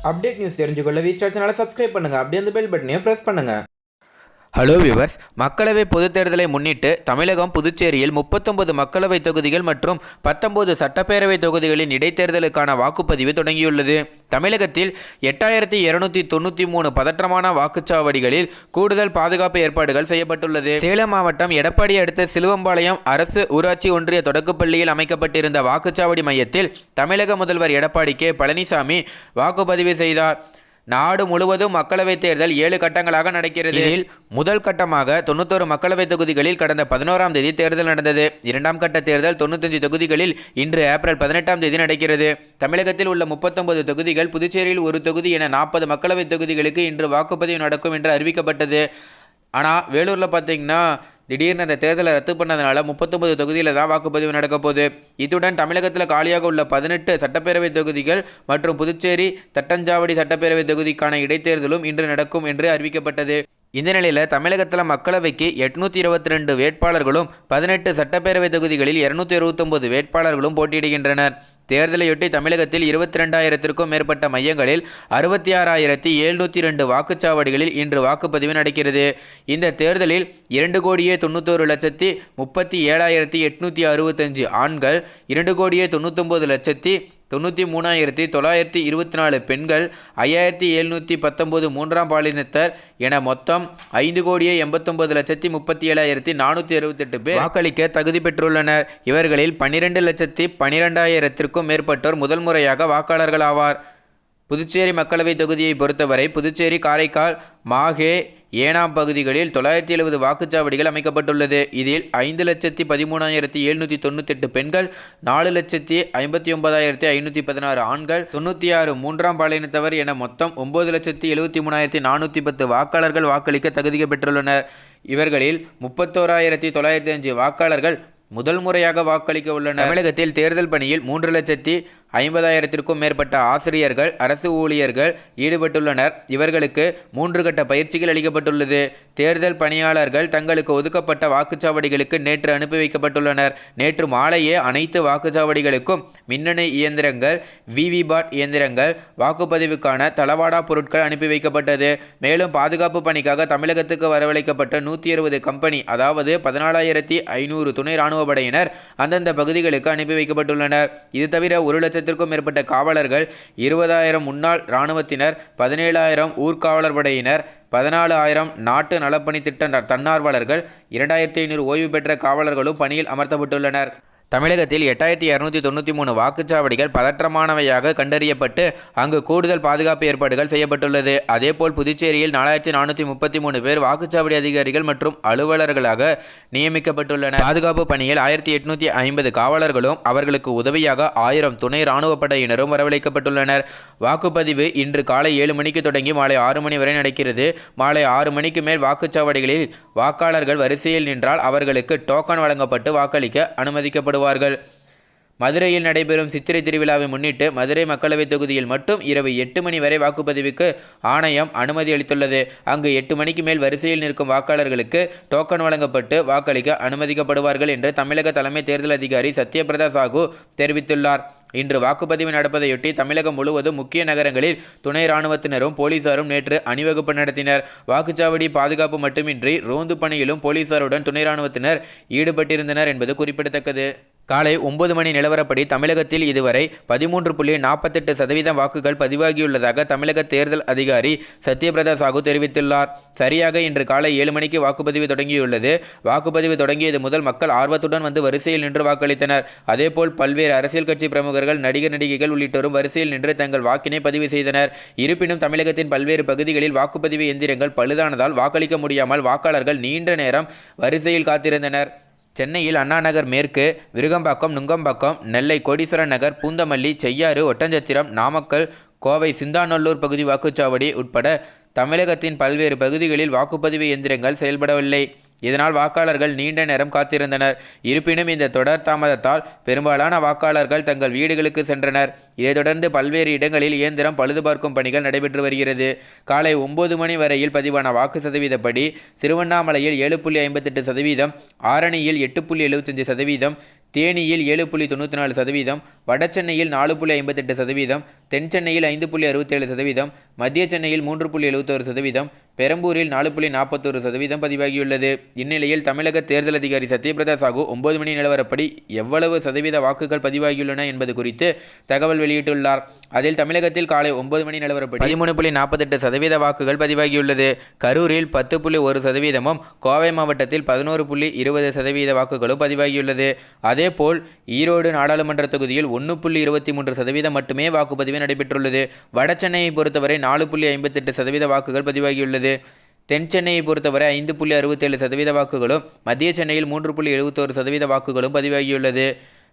Update news தெரிஞ்சுக்கொள்ள V-Star சேனலை subscribe பண்ணுங்க. அப்படியே அந்த பெல் பட்டனையும் பிரஸ் பண்ணுங்க. ஹலோ வியூவர்ஸ், மக்களவை பொதுத் தேர்தலை முன்னிட்டு தமிழகம் புதுச்சேரியில் 39 மக்களவை தொகுதிகள் மற்றும் 19 சட்டப்பேரவை தொகுதிகளின் இடைத்தேர்தலுக்கான வாக்குப்பதிவு தொடங்கியுள்ளது. தமிழகத்தில் 8293 பதற்றமான வாக்குச்சாவடிகளில் கூடுதல் பாதுகாப்பு ஏற்பாடுகள் செய்யப்பட்டுள்ளது. சேலம் மாவட்டம் எடப்பாடி அடுத்த சிலுவம்பாளையம் அரசு ஊராட்சி ஒன்றிய தொடக்கப்பள்ளியில் அமைக்கப்பட்டிருந்த வாக்குச்சாவடி மையத்தில் தமிழக முதல்வர் எடப்பாடி கே பழனிசாமி வாக்குப்பதிவு செய்தார். நாடு முழுவதும் மக்களவைத் தேர்தல் 7 கட்டங்களாக நடக்கிறது. இதில் முதல் கட்டமாக 91 மக்களவைத் தொகுதிகளில் கடந்த 11ஆம் தேதி தேர்தல் நடந்தது. இரண்டாம் கட்ட தேர்தல் 95 தொகுதிகளில் இன்று ஏப்ரல் 18ஆம் தேதி நடக்கிறது. தமிழகத்தில் உள்ள 39 தொகுதிகள், புதுச்சேரியில் ஒரு தொகுதி என 40 மக்களவைத் தொகுதிகளுக்கு இன்று வாக்குப்பதிவு நடக்கும் என்று அறிவிக்கப்பட்டது. ஆனால் வேலூரில் பார்த்தீங்கன்னா திடீர்னு அந்த தேர்தலை ரத்து பண்ணதுனால 39 தொகுதியில் தான் வாக்குப்பதிவு நடக்க போகுது. இத்துடன் தமிழகத்தில் காலியாக உள்ள 18 சட்டப்பேரவை தொகுதிகள் மற்றும் புதுச்சேரி தட்டஞ்சாவடி சட்டப்பேரவை தொகுதிக்கான இடைத்தேர்தலும் இன்று நடக்கும் என்று அறிவிக்கப்பட்டது. இந்த நிலையில் தமிழகத்தில் மக்களவைக்கு 822 வேட்பாளர்களும் 18 சட்டப்பேரவை தொகுதிகளில் 269 வேட்பாளர்களும் போட்டியிடுகின்றனர். தேர்தலையொட்டி தமிழகத்தில் 22,000க்கும் மேற்பட்ட மையங்களில் 66,702 வாக்குச்சாவடிகளில் இன்று வாக்குப்பதிவு நடக்கிறது. இந்த தேர்தலில் 2,91,37,865 ஆண்கள், 2,99,93,924 பெண்கள், 5,719 மூன்றாம் பாலினத்தர் என மொத்தம் 5,89,37,468 பேர் வாக்களிக்க தகுதி பெற்றுள்ளனர். இவர்களில் 12,12,000க்கும் மேற்பட்டோர் முதல் முறையாக வாக்காளர்கள் ஆவார். புதுச்சேரி மக்களவை தொகுதியை பொறுத்தவரை புதுச்சேரி, காரைக்கால், மாஹே, ஏனாம் பகுதிகளில் 970 வாக்குச்சாவடிகள் அமைக்கப்பட்டுள்ளது. இதில் 5,13,798 பெண்கள், 4,59,516 ஆண்கள், 96 மூன்றாம் பாலினத்தவர் என மொத்தம் 9,73,410 வாக்காளர்கள் வாக்களிக்க தகுதி பெற்றுள்ளனர். இவர்களில் 31,905 வாக்காளர்கள் முதல் முறையாக வாக்களிக்க உள்ளனர். தமிழகத்தில் தேர்தல் பணியில் 3,50,000க்கும் மேற்பட்ட ஆசிரியர்கள், அரசு ஊழியர்கள் ஈடுபட்டுள்ளனர். இவர்களுக்கு 3 கட்ட பயிற்சிகள் அளிக்கப்பட்டுள்ளது. தேர்தல் பணியாளர்கள் தங்களுக்கு ஒதுக்கப்பட்ட வாக்குச்சாவடிகளுக்கு நேற்று அனுப்பி வைக்கப்பட்டுள்ளனர். நேற்று மாலையே அனைத்து வாக்குச்சாவடிகளுக்கும் மின்னணு இயந்திரங்கள், விவிபாட் இயந்திரங்கள், வாக்குப்பதிவுக்கான தளவாடா பொருட்கள் அனுப்பி வைக்கப்பட்டது. மேலும் பாதுகாப்பு பணிக்காக தமிழகத்துக்கு வரவழைக்கப்பட்ட 160 கம்பெனி, அதாவது 14,500 துணை ராணுவ படையினர் அந்தந்த பகுதிகளுக்கு அனுப்பி வைக்கப்பட்டுள்ளனர். இது தவிர 1,00,000க்கும் மேற்பட்ட காவலர்கள், 20,000 முன்னாள் இராணுவத்தினர், 17,000 ஊர்காவலர் படையினர், 14,000 நாட்டு நலப்பணி திட்ட தன்னார்வலர்கள், 2,500 ஓய்வு பெற்ற காவலர்களும் பணியில் அமர்த்தப்பட்டுள்ளனர். தமிழகத்தில் 8,293 வாக்குச்சாவடிகள் பதற்றமானவையாக கண்டறியப்பட்டு அங்கு கூடுதல் பாதுகாப்பு ஏற்பாடுகள் செய்யப்பட்டுள்ளது. அதேபோல் புதுச்சேரியில் 4,433 பேர் வாக்குச்சாவடி அதிகாரிகள் மற்றும் அலுவலர்களாக நியமிக்கப்பட்டுள்ளனர். பாதுகாப்பு பணியில் 1,850 காவலர்களும் அவர்களுக்கு உதவியாக 1000 துணை இராணுவ படையினரும் வரவழைக்கப்பட்டுள்ளனர். வாக்குப்பதிவு இன்று காலை 7 மணிக்கு தொடங்கி மாலை 6 மணி வரை நடக்கிறது. மாலை 6 மணிக்கு மேல் வாக்குச்சாவடிகளில் வாக்காளர்கள் வரிசையில் நின்றால் அவர்களுக்கு டோக்கன் வழங்கப்பட்டு வாக்களிக்க அனுமதிக்கப்படுவார்கள். மதுரையில் நடைபெறும் சித்திரை திருவிழாவை முன்னிட்டு மதுரை மக்களவை தொகுதியில் மட்டும் இரவு 8 மணி வரை வாக்குப்பதிவுக்கு ஆணையம் அனுமதி அளித்துள்ளது. அங்கு 8 மணிக்கு மேல் வரிசையில் நிற்கும் வாக்காளர்களுக்கு டோக்கன் வழங்கப்பட்டு வாக்களிக்க அனுமதிக்கப்படுவார்கள் என்று தமிழக தலைமை தேர்தல் அதிகாரி சத்யபிரதா சாஹூ தெரிவித்துள்ளார். இன்று வாக்குப்பதிவு நடப்பதையொட்டி தமிழகம் முழுவதும் முக்கிய நகரங்களில் துணை இராணுவத்தினரும் போலீசாரும் நேற்று அணிவகுப்பு நடத்தினர். வாக்குச்சாவடி பாதுகாப்பு மட்டுமின்றி ரோந்து பணியிலும் போலீசாருடன் துணை இராணுவத்தினர் ஈடுபட்டிருந்தனர் என்பது குறிப்பிடத்தக்கது. காலை 9 மணி நிலவரப்படி தமிழகத்தில் இதுவரை 13.48% வாக்குகள் பதிவாகியுள்ளதாக தமிழக தேர்தல் அதிகாரி சத்யபிரதா சாஹூ தெரிவித்துள்ளார். சரியாக இன்று காலை 7 மணிக்கு வாக்குப்பதிவு தொடங்கியுள்ளது. வாக்குப்பதிவு தொடங்கியது முதல் மக்கள் ஆர்வத்துடன் வந்து வரிசையில் நின்று வாக்களித்தனர். அதேபோல் பல்வேறு அரசியல் கட்சி பிரமுகர்கள், நடிகர், நடிகைகள் உள்ளிட்டோரும் வரிசையில் நின்று தங்கள் வாக்கினை பதிவு செய்தனர். இருப்பினும் தமிழகத்தின் பல்வேறு பகுதிகளில் வாக்குப்பதிவு எந்திரங்கள் பழுதானதால் வாக்களிக்க முடியாமல் வாக்காளர்கள் நீண்ட நேரம் வரிசையில் காத்திருந்தனர். சென்னையில் அண்ணாநகர் மேற்கு, விருகம்பாக்கம், நுங்கம்பாக்கம், நெல்லை கோடீஸ்வரன் நகர், பூந்தமல்லி, செய்யாறு, ஒட்டஞ்சத்திரம், நாமக்கல், கோவை சிந்தாநல்லூர் பகுதி வாக்குச்சாவடி உட்பட தமிழகத்தின் பல்வேறு பகுதிகளில் வாக்குப்பதிவு இயந்திரங்கள் செயல்படவில்லை. இதனால் வாக்காளர்கள் நீண்ட நேரம் காத்திருந்தனர். இருப்பினும் இந்த தொடர் தாமதத்தால் பெரும்பாலான வாக்காளர்கள் தங்கள் வீடுகளுக்கு சென்றனர். இதைத் தொடர்ந்து பல்வேறு இடங்களில் இயந்திரம் பழுதுபார்க்கும் பணிகள் நடைபெற்று வருகிறது. காலை 9 மணி வரையில் பதிவான வாக்கு சதவீதப்படி திருவண்ணாமலையில் 7.58%, ஆரணியில் 8.75%, தேனியில் 7.94%, வடசென்னையில் 4.58%, தென் சென்னையில் 5.67%, மத்திய சென்னையில் 3.71%, பெரம்பூரில் 4.41% பதிவாகியுள்ளது. இந்நிலையில் தமிழக தேர்தல் அதிகாரி சத்யபிரதா சாஹூ 9 மணி நிலவரப்படி எவ்வளவு சதவீத வாக்குகள் பதிவாகியுள்ளன என்பது குறித்து தகவல் வெளியிட்டுள்ளார். அதில் தமிழகத்தில் காலை 9 மணி நிலவரப்படி 13.48% வாக்குகள் பதிவாகியுள்ளது. கரூரில் 10.1%, கோவை மாவட்டத்தில் 11.20% வாக்குகளும் பதிவாகியுள்ளது. அதேபோல் ஈரோடு நாடாளுமன்ற தொகுதியில் 1.23% மட்டுமே வாக்குப்பதிவு நடைபெற்றுள்ளது. வடசென்னையை பொறுத்தவரை 4.58% வாக்குகள் பதிவாகியுள்ளது. தென் சென்னையை பொறுத்தவரை 5.67% வாக்குகளும், மத்திய சென்னையில் 3.71% வாக்குகளும் பதிவாகியுள்ளது.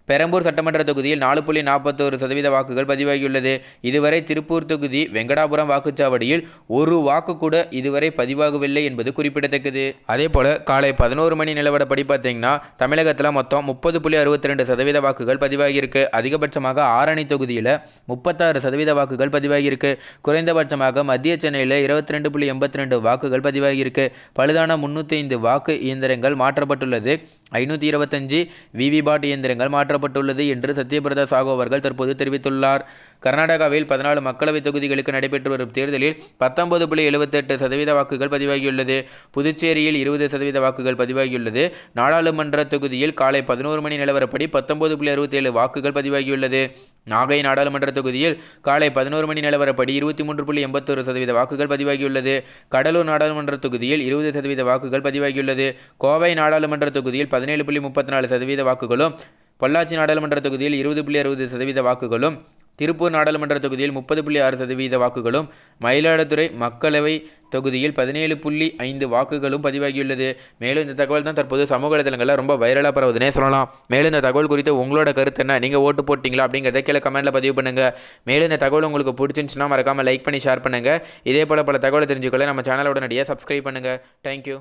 பெரம்பூர் சட்டமன்ற தொகுதியில் 4.41% வாக்குகள் பதிவாகியுள்ளது. இதுவரை திருப்பூர் தொகுதி வெங்கடாபுரம் வாக்குச்சாவடியில் ஒரு வாக்கு கூட இதுவரை பதிவாகவில்லை என்பது குறிப்பிடத்தக்கது. அதேபோல காலை 11 மணி நிலவரப்படி பார்த்தீங்கன்னா தமிழகத்தில் மொத்தம் 30.62% வாக்குகள் பதிவாகியிருக்கு. அதிகபட்சமாக ஆரணி தொகுதியில் 36% வாக்குகள் பதிவாகியிருக்கு. குறைந்தபட்சமாக மத்திய சென்னையில் 22.82 வாக்குகள் பதிவாகியிருக்கு. பழுதான 305 வாக்கு இயந்திரங்கள் மாற்றப்பட்டுள்ளது. 525 விவிபாட் இயந்திரங்கள் மாற்றப்பட்டுள்ளது என்று சத்யபிரதா சாஹூ அவர்கள் தற்போது தெரிவித்துள்ளார். கர்நாடகாவில் 14 மக்களவைத் தொகுதிகளுக்கு நடைபெற்று வரும் தேர்தலில் 19.78% வாக்குகள் பதிவாகியுள்ளது. புதுச்சேரியில் 20% வாக்குகள் பதிவாகியுள்ளது. நாடாளுமன்ற தொகுதியில் காலை 11 மணி நிலவரப்படி 19.67 வாக்குகள் பதிவாகியுள்ளது. நாகை நாடாளுமன்ற தொகுதியில் காலை 11 மணி நிலவரப்படி 23.81% வாக்குகள் பதிவாகியுள்ளது. கடலூர் நாடாளுமன்ற தொகுதியில் 20% வாக்குகள் பதிவாகியுள்ளது. கோவை நாடாளுமன்ற தொகுதியில் 17.34% வாக்குகளும், பொள்ளாச்சி நாடாளுமன்ற தொகுதியில் 20.60% வாக்குகளும், திருப்பூர் நாடாளுமன்ற தொகுதியில் 30.6% வாக்குகளும், மயிலாடுதுறை மக்களவை தொகுதியில் 17.5 வாக்குகளும் பதிவாகியுள்ளது. மேலும் இந்த தகவல் தான் தற்போது சமூக வலைதளங்களில் ரொம்ப வைரலாக பரவுதுனே சொல்லலாம். மேலும் இந்த தகவல் குறித்து உங்களோட கருத்து என்ன, நீங்கள் ஓட்டு போட்டிங்களா அப்படிங்கிறத கீழே கமெண்ட்டில் பதிவு பண்ணுங்கள். மேலும் இந்த தகவல் உங்களுக்கு பிடிச்சிருந்துச்சுன்னா மறக்காமல் லைக் பண்ணி ஷேர் பண்ணுங்கள். இதே போல் பல தகவலை தெரிஞ்சுக்கொள்ள நம்ம சேனலோட நடிகை சப்ஸ்கிரைப் பண்ணுங்கள். தேங்க்யூ.